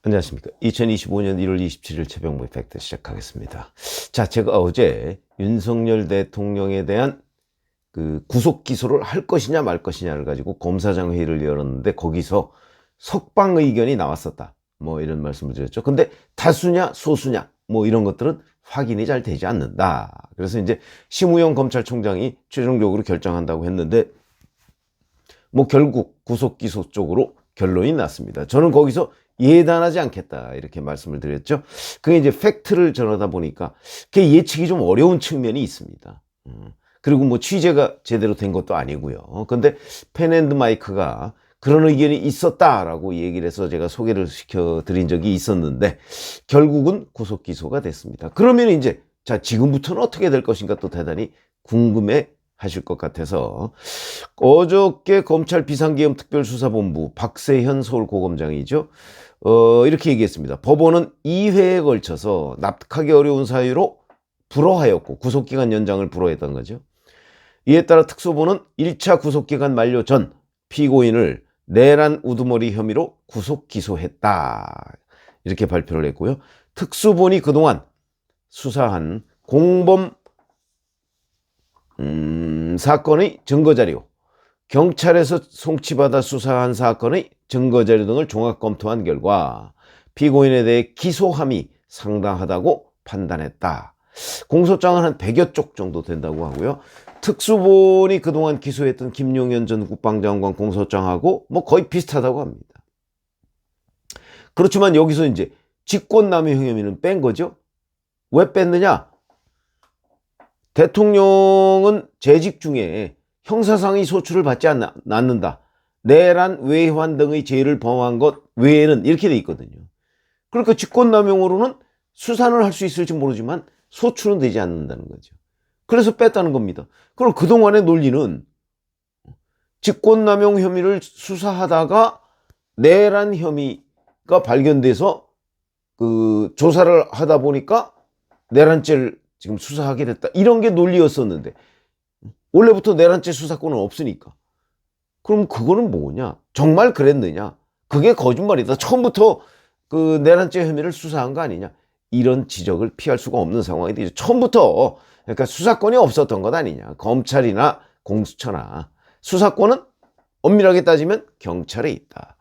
안녕하십니까. 2025년 1월 27일 최병모의 팩트 시작하겠습니다. 자, 제가 어제 윤석열 대통령에 대한 그 구속 기소를 할 것이냐 말 것이냐를 가지고 검사장 회의를 열었는데 거기서 석방 의견이 나왔었다. 뭐 이런 말씀을 드렸죠. 근데 다수냐 소수냐 뭐 이런 것들은 확인이 잘 되지 않는다. 그래서 이제 심우영 검찰총장이 최종적으로 결정한다고 했는데 뭐 결국 구속 기소 쪽으로 결론이 났습니다. 저는 거기서 예단하지 않겠다 이렇게 말씀을 드렸죠. 그게 이제 팩트를 전하다 보니까 그게 예측이 좀 어려운 측면이 있습니다. 그리고 뭐 취재가 제대로 된 것도 아니고요. 근데 펜앤드마이크가 그런 의견이 있었다라고 얘기를 해서 제가 소개를 시켜드린 적이 있었는데 결국은 구속 기소가 됐습니다. 그러면 이제 자 지금부터는 어떻게 될 것인가 또 대단히 궁금해 하실 것 같아서 어저께 검찰 비상계엄특별수사본부 박세현 서울고검장이죠. 이렇게 얘기했습니다. 법원은 2회에 걸쳐서 납득하기 어려운 사유로 불허하였고 구속기간 연장을 불허했던 거죠. 이에 따라 특수본은 1차 구속기간 만료 전 피고인을 내란 우두머리 혐의로 구속 기소했다. 이렇게 발표를 했고요. 특수본이 그동안 수사한 공범 사건의 증거자료, 경찰에서 송치받아 수사한 사건의 증거자료 등을 종합 검토한 결과 피고인에 대해 기소함이 상당하다고 판단했다. 공소장은 한 100여 쪽 정도 된다고 하고요. 특수본이 그동안 기소했던 김용현 전 국방장관 공소장하고 뭐 거의 비슷하다고 합니다. 그렇지만 여기서 이제 직권남용 혐의는 뺀 거죠. 왜 뺐느냐? 대통령은 재직 중에 형사상의 소추를 받지 않는다. 내란, 외환 등의 죄를 범한 것 외에는 이렇게 돼 있거든요. 그러니까 직권남용으로는 수사는 할 수 있을지 모르지만 소추는 되지 않는다는 거죠. 그래서 뺐다는 겁니다. 그럼 그동안의 논리는 직권남용 혐의를 수사하다가 내란 혐의가 발견돼서 그 조사를 하다 보니까 내란죄를 지금 수사하게 됐다. 이런 게 논리였었는데 원래부터 내란죄 수사권은 없으니까. 그럼 그거는 뭐냐? 정말 그랬느냐? 그게 거짓말이다. 처음부터 그 내란죄 혐의를 수사한 거 아니냐? 이런 지적을 피할 수가 없는 상황이 되죠. 처음부터 그러니까 수사권이 없었던 것 아니냐? 검찰이나 공수처나 수사권은 엄밀하게 따지면 경찰에 있다.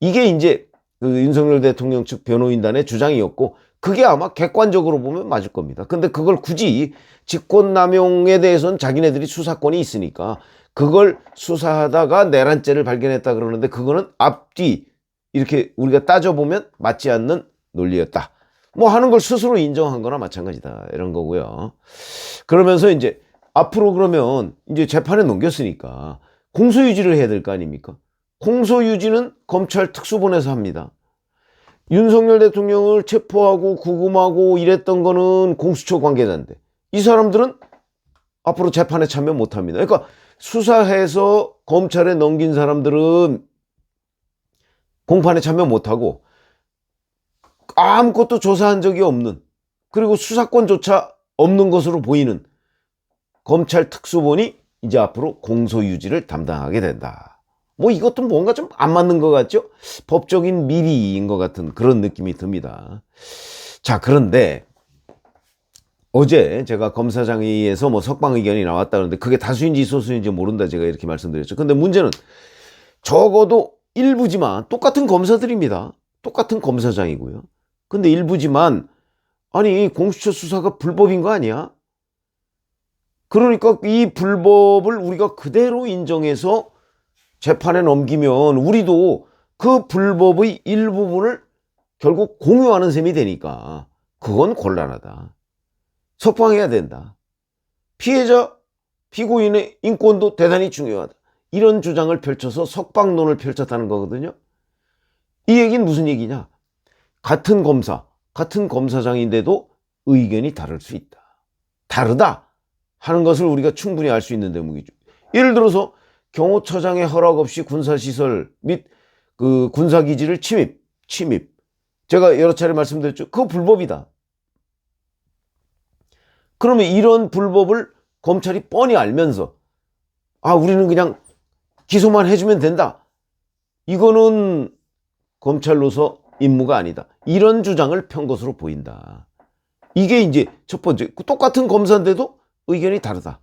이게 이제 그 윤석열 대통령 측 변호인단의 주장이었고 그게 아마 객관적으로 보면 맞을 겁니다. 근데 그걸 굳이 직권남용에 대해서는 자기네들이 수사권이 있으니까 그걸 수사하다가 내란죄를 발견했다 그러는데 그거는 앞뒤 이렇게 우리가 따져보면 맞지 않는 논리였다. 뭐 하는 걸 스스로 인정한 거나 마찬가지다. 이런 거고요. 그러면서 이제 앞으로 그러면 이제 재판에 넘겼으니까 공소유지를 해야 될 거 아닙니까? 공소유지는 검찰 특수본에서 합니다. 윤석열 대통령을 체포하고 구금하고 이랬던 거는 공수처 관계자인데 이 사람들은 앞으로 재판에 참여 못합니다. 그러니까 수사해서 검찰에 넘긴 사람들은 공판에 참여 못하고 아무것도 조사한 적이 없는 그리고 수사권조차 없는 것으로 보이는 검찰 특수본이 이제 앞으로 공소유지를 담당하게 된다. 뭐 이것도 뭔가 좀 안 맞는 것 같죠? 법적인 미리인 것 같은 그런 느낌이 듭니다. 자, 그런데 어제 제가 검사장회의에서 뭐 석방 의견이 나왔다 그러는데 그게 다수인지 소수인지 모른다 제가 이렇게 말씀드렸죠. 근데 문제는 적어도 일부지만 똑같은 검사들입니다. 똑같은 검사장이고요. 근데 일부지만 아니 공수처 수사가 불법인 거 아니야? 그러니까 이 불법을 우리가 그대로 인정해서 재판에 넘기면 우리도 그 불법의 일부분을 결국 공유하는 셈이 되니까 그건 곤란하다. 석방해야 된다. 피해자, 피고인의 인권도 대단히 중요하다. 이런 주장을 펼쳐서 석방론을 펼쳤다는 거거든요. 이 얘기는 무슨 얘기냐? 같은 검사, 같은 검사장인데도 의견이 다를 수 있다. 다르다 하는 것을 우리가 충분히 알 수 있는 대목이죠. 예를 들어서 경호처장의 허락 없이 군사시설 및 그 군사기지를 침입. 제가 여러 차례 말씀드렸죠. 그거 불법이다. 그러면 이런 불법을 검찰이 뻔히 알면서 우리는 그냥 기소만 해주면 된다. 이거는 검찰로서 임무가 아니다. 이런 주장을 편 것으로 보인다. 이게 이제 첫 번째. 똑같은 검사인데도 의견이 다르다.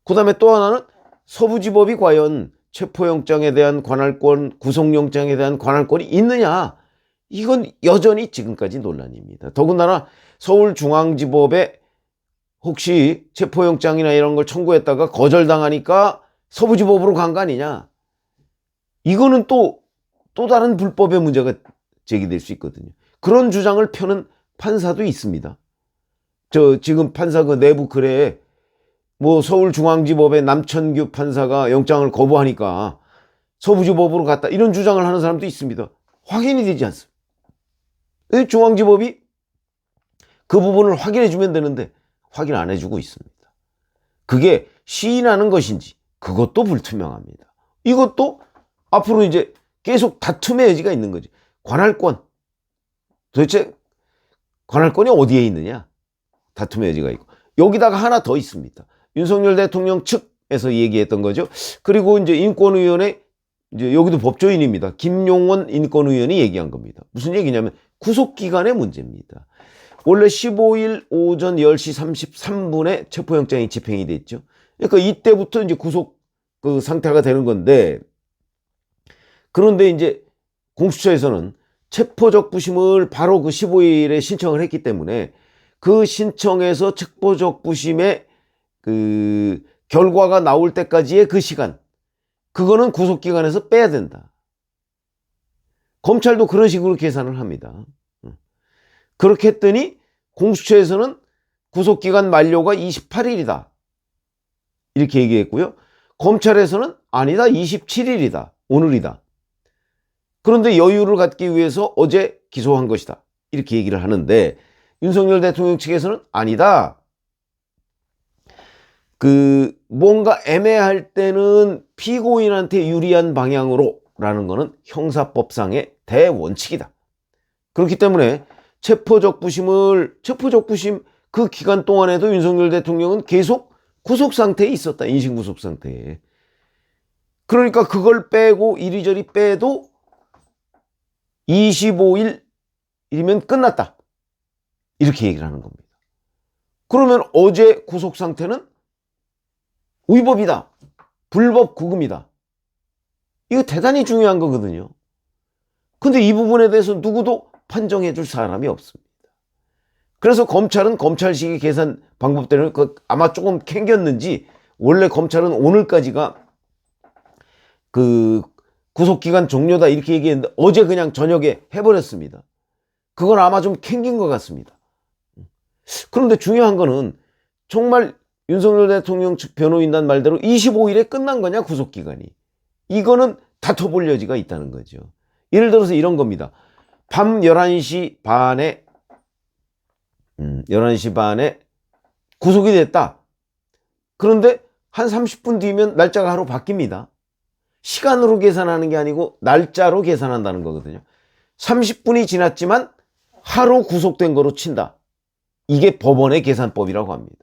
그 다음에 또 하나는 서부지법이 과연 체포영장에 대한 관할권, 구속영장에 대한 관할권이 있느냐. 이건 여전히 지금까지 논란입니다. 더군다나 서울중앙지법에 혹시 체포영장이나 이런 걸 청구했다가 거절당하니까 서부지법으로 간 거 아니냐. 이거는 또 다른 불법의 문제가 제기될 수 있거든요. 그런 주장을 펴는 판사도 있습니다. 지금 판사 그 내부 글에 뭐 서울중앙지법의 남천규 판사가 영장을 거부하니까 서부지법으로 갔다. 이런 주장을 하는 사람도 있습니다. 확인이 되지 않습니다. 중앙지법이 그 부분을 확인해 주면 되는데 확인 안 해주고 있습니다. 그게 시인하는 것인지 그것도 불투명합니다. 이것도 앞으로 이제 계속 다툼의 여지가 있는 거지. 관할권. 도대체 관할권이 어디에 있느냐? 다툼의 여지가 있고. 여기다가 하나 더 있습니다. 윤석열 대통령 측에서 얘기했던 거죠. 그리고 이제 인권위원회, 이제 여기도 법조인입니다. 김용원 인권위원이 얘기한 겁니다. 무슨 얘기냐면 구속기간의 문제입니다. 원래 15일 오전 10시 33분에 체포영장이 집행이 됐죠. 그러니까 이때부터 이제 구속 그 상태가 되는 건데, 그런데 이제 공수처에서는 체포적 부심을 바로 그 15일에 신청을 했기 때문에 그 신청에서 체포적 부심의 그 결과가 나올 때까지의 그 시간, 그거는 구속기간에서 빼야 된다. 검찰도 그런 식으로 계산을 합니다. 그렇게 했더니 공수처에서는 구속기간 만료가 28일이다. 이렇게 얘기했고요. 검찰에서는 아니다, 27일이다. 오늘이다. 그런데 여유를 갖기 위해서 어제 기소한 것이다. 이렇게 얘기를 하는데 윤석열 대통령 측에서는 아니다. 뭔가 애매할 때는 피고인한테 유리한 방향으로 라는 거는 형사법상의 대원칙이다. 그렇기 때문에 체포적 부심 그 기간 동안에도 윤석열 대통령은 계속 구속 상태에 있었다. 인신구속 상태에. 그러니까 그걸 빼고 이리저리 빼도 25일이면 끝났다. 이렇게 얘기를 하는 겁니다. 그러면 어제 구속 상태는 위법이다. 불법 구금이다. 이거 대단히 중요한 거거든요. 근데 이 부분에 대해서 누구도 판정해 줄 사람이 없습니다. 그래서 검찰은 검찰식의 계산 방법대로 아마 조금 캥겼는지 원래 검찰은 오늘까지가 그 구속기간 종료다 이렇게 얘기했는데 어제 그냥 저녁에 해버렸습니다. 그건 아마 좀 캥긴 것 같습니다. 그런데 중요한 거는 정말 윤석열 대통령 측 변호인단 말대로 25일에 끝난 거냐 구속기간이. 이거는 다퉈볼 여지가 있다는 거죠. 예를 들어서 이런 겁니다. 밤 11시 반에 11시 반에 구속이 됐다. 그런데 한 30분 뒤면 날짜가 하루 바뀝니다. 시간으로 계산하는 게 아니고 날짜로 계산한다는 거거든요. 30분이 지났지만 하루 구속된 거로 친다. 이게 법원의 계산법이라고 합니다.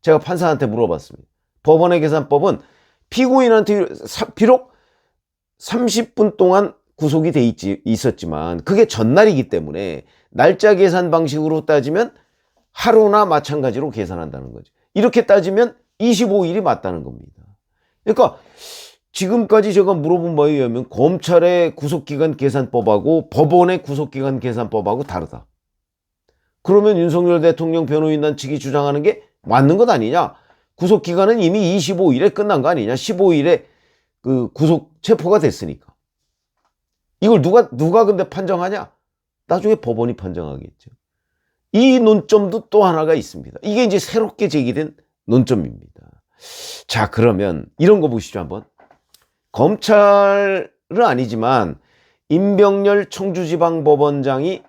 제가 판사한테 물어봤습니다. 법원의 계산법은 피고인한테 비록 30분 동안 구속이 돼 있었지만 그게 전날이기 때문에 날짜 계산 방식으로 따지면 하루나 마찬가지로 계산한다는 거죠. 이렇게 따지면 25일이 맞다는 겁니다. 그러니까 지금까지 제가 물어본 바에 의하면 검찰의 구속기간 계산법하고 법원의 구속기간 계산법하고 다르다. 그러면 윤석열 대통령 변호인단 측이 주장하는 게 맞는 것 아니냐? 구속기간은 이미 25일에 끝난 거 아니냐? 15일에 그 구속 체포가 됐으니까. 이걸 누가 근데 판정하냐? 나중에 법원이 판정하겠죠. 이 논점도 또 하나가 있습니다. 이게 이제 새롭게 제기된 논점입니다. 자, 그러면 이런 거 보시죠, 한번. 검찰은 아니지만 임병렬 청주지방법원장이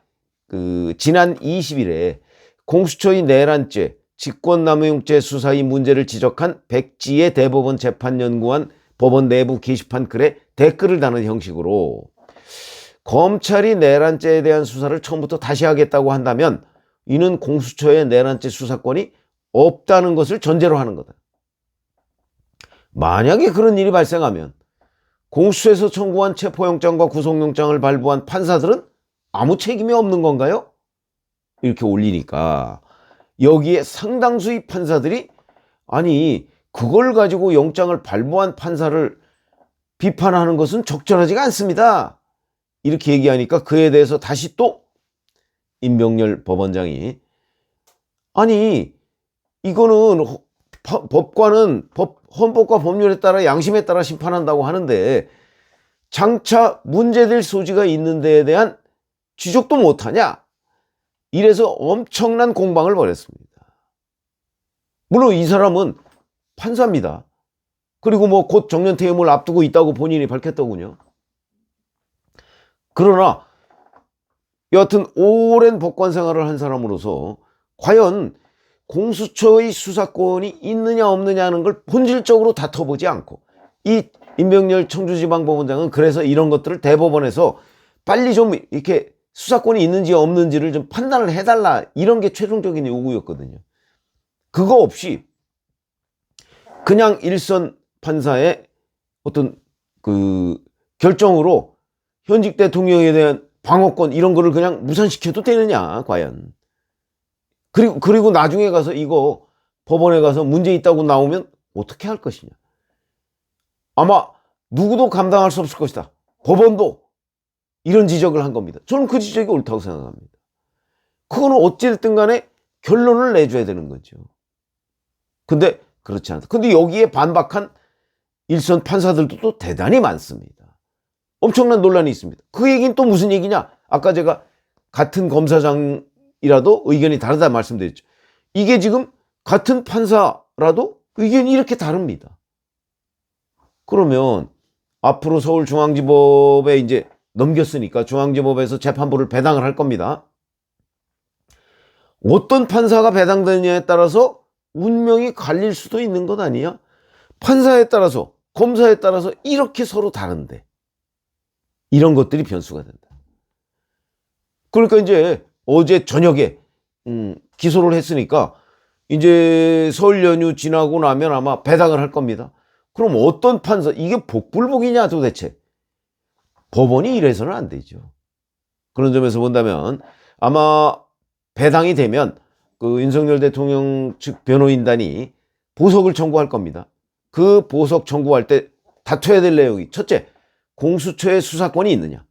지난 20일에 공수처의 내란죄, 직권남용죄 수사의 문제를 지적한 백지혜 대법원 재판연구원 법원 내부 게시판 글에 댓글을 다는 형식으로 검찰이 내란죄에 대한 수사를 처음부터 다시 하겠다고 한다면 이는 공수처의 내란죄 수사권이 없다는 것을 전제로 하는 거다. 만약에 그런 일이 발생하면 공수처에서 청구한 체포영장과 구속영장을 발부한 판사들은 아무 책임이 없는 건가요? 이렇게 올리니까 여기에 상당수의 판사들이 아니 그걸 가지고 영장을 발부한 판사를 비판하는 것은 적절하지가 않습니다. 이렇게 얘기하니까 그에 대해서 다시 또 임병렬 법원장이 아니 이거는 법관은 헌법과 법률에 따라 양심에 따라 심판한다고 하는데 장차 문제될 소지가 있는 데에 대한 지적도 못하냐? 이래서 엄청난 공방을 벌였습니다. 물론 이 사람은 판사입니다. 그리고 뭐 곧 정년퇴임을 앞두고 있다고 본인이 밝혔더군요. 그러나 여하튼 오랜 법관 생활을 한 사람으로서 과연 공수처의 수사권이 있느냐 없느냐는 걸 본질적으로 다퉈보지 않고 이 임병렬 청주지방법원장은 그래서 이런 것들을 대법원에서 빨리 좀 이렇게 수사권이 있는지 없는지를 좀 판단을 해달라 이런 게 최종적인 요구였거든요. 그거 없이 그냥 일선 판사의 어떤 그 결정으로 현직 대통령에 대한 방어권 이런 거를 그냥 무산시켜도 되느냐 과연. 그리고 나중에 가서 이거 법원에 가서 문제 있다고 나오면 어떻게 할 것이냐. 아마 누구도 감당할 수 없을 것이다. 법원도 이런 지적을 한 겁니다. 저는 그 지적이 옳다고 생각합니다. 그거는 어찌됐든 간에 결론을 내줘야 되는 거죠. 근데 그렇지 않다. 근데 여기에 반박한 일선 판사들도 또 대단히 많습니다. 엄청난 논란이 있습니다. 그 얘기는 또 무슨 얘기냐? 아까 제가 같은 검사장이라도 의견이 다르다 말씀드렸죠. 이게 지금 같은 판사라도 의견이 이렇게 다릅니다. 그러면 앞으로 서울중앙지법에 이제 넘겼으니까 중앙지법에서 재판부를 배당을 할 겁니다. 어떤 판사가 배당되느냐에 따라서 운명이 갈릴 수도 있는 것 아니야? 판사에 따라서 검사에 따라서 이렇게 서로 다른데 이런 것들이 변수가 된다. 그러니까 이제 어제 저녁에 기소를 했으니까 이제 설 연휴 지나고 나면 아마 배당을 할 겁니다. 그럼 어떤 판사, 이게 복불복이냐 도대체. 법원이 이래서는 안 되죠. 그런 점에서 본다면 아마 배당이 되면 그 윤석열 대통령 측 변호인단이 보석을 청구할 겁니다. 그 보석 청구할 때 다퉈야 될 내용이 첫째, 공수처의 수사권이 있느냐.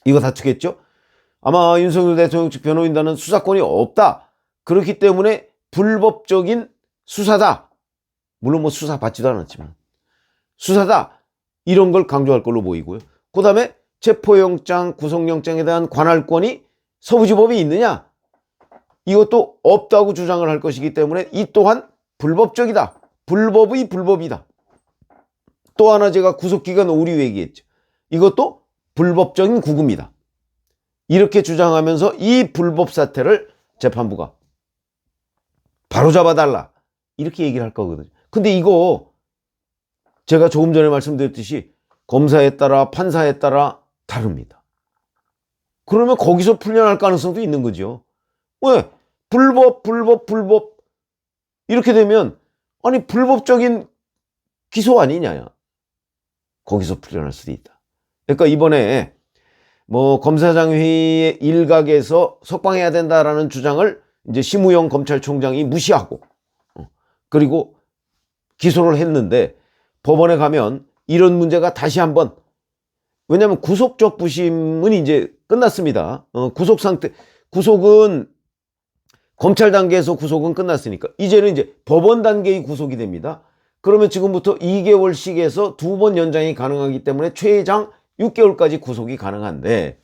이거 다투겠죠? 아마 윤석열 대통령 측 변호인단은 수사권이 없다. 그렇기 때문에 불법적인 수사다. 물론 뭐 수사 받지도 않았지만 수사다. 이런 걸 강조할 걸로 보이고요. 그 다음에 체포영장, 구속영장에 대한 관할권이 서부지법이 있느냐? 이것도 없다고 주장을 할 것이기 때문에 이 또한 불법적이다. 불법의 불법이다. 또 하나 제가 구속기간 오류 얘기했죠. 이것도 불법적인 구금이다. 이렇게 주장하면서 이 불법 사태를 재판부가 바로잡아달라. 이렇게 얘기를 할 거거든요. 근데 이거 제가 조금 전에 말씀드렸듯이 검사에 따라 판사에 따라 다릅니다. 그러면 거기서 풀려날 가능성도 있는 거죠. 왜? 불법 이렇게 되면 아니 불법적인 기소 아니냐. 거기서 풀려날 수도 있다. 그러니까 이번에 뭐 검사장 회의의 일각에서 석방해야 된다라는 주장을 이제 심우영 검찰총장이 무시하고 그리고 기소를 했는데 법원에 가면 이런 문제가 다시 한번, 왜냐하면 구속적 부심은 이제 끝났습니다. 구속은 검찰 단계에서 구속은 끝났으니까 이제는 이제 법원 단계의 구속이 됩니다. 그러면 지금부터 2개월씩에서 2번 연장이 가능하기 때문에 최장 6개월까지 구속이 가능한데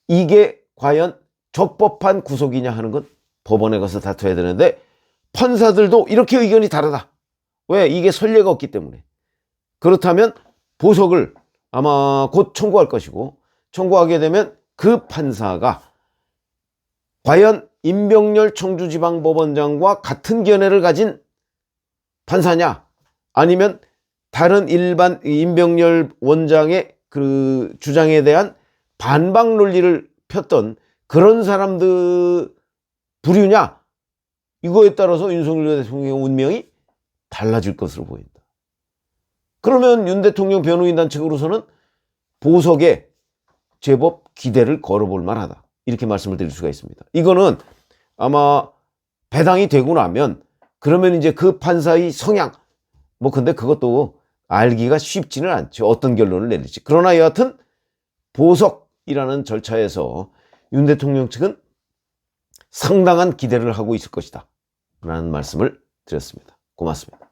이게 과연 적법한 구속이냐 하는 건 법원에 가서 다퉈야 되는데 판사들도 이렇게 의견이 다르다. 왜? 이게 선례가 없기 때문에. 그렇다면 보석을 아마 곧 청구할 것이고 청구하게 되면 그 판사가 과연 임병렬 청주지방법원장과 같은 견해를 가진 판사냐 아니면 다른 일반 임병렬 원장의 그 주장에 대한 반박 논리를 폈던 그런 사람들 부류냐, 이거에 따라서 윤석열 대통령의 운명이 달라질 것으로 보인다. 그러면 윤 대통령 변호인단 측으로서는 보석에 제법 기대를 걸어볼 만하다. 이렇게 말씀을 드릴 수가 있습니다. 이거는 아마 배당이 되고 나면 그러면 이제 그 판사의 성향, 뭐 근데 그것도 알기가 쉽지는 않죠. 어떤 결론을 내릴지. 그러나 여하튼 보석이라는 절차에서 윤 대통령 측은 상당한 기대를 하고 있을 것이다 라는 말씀을 드렸습니다. 고맙습니다.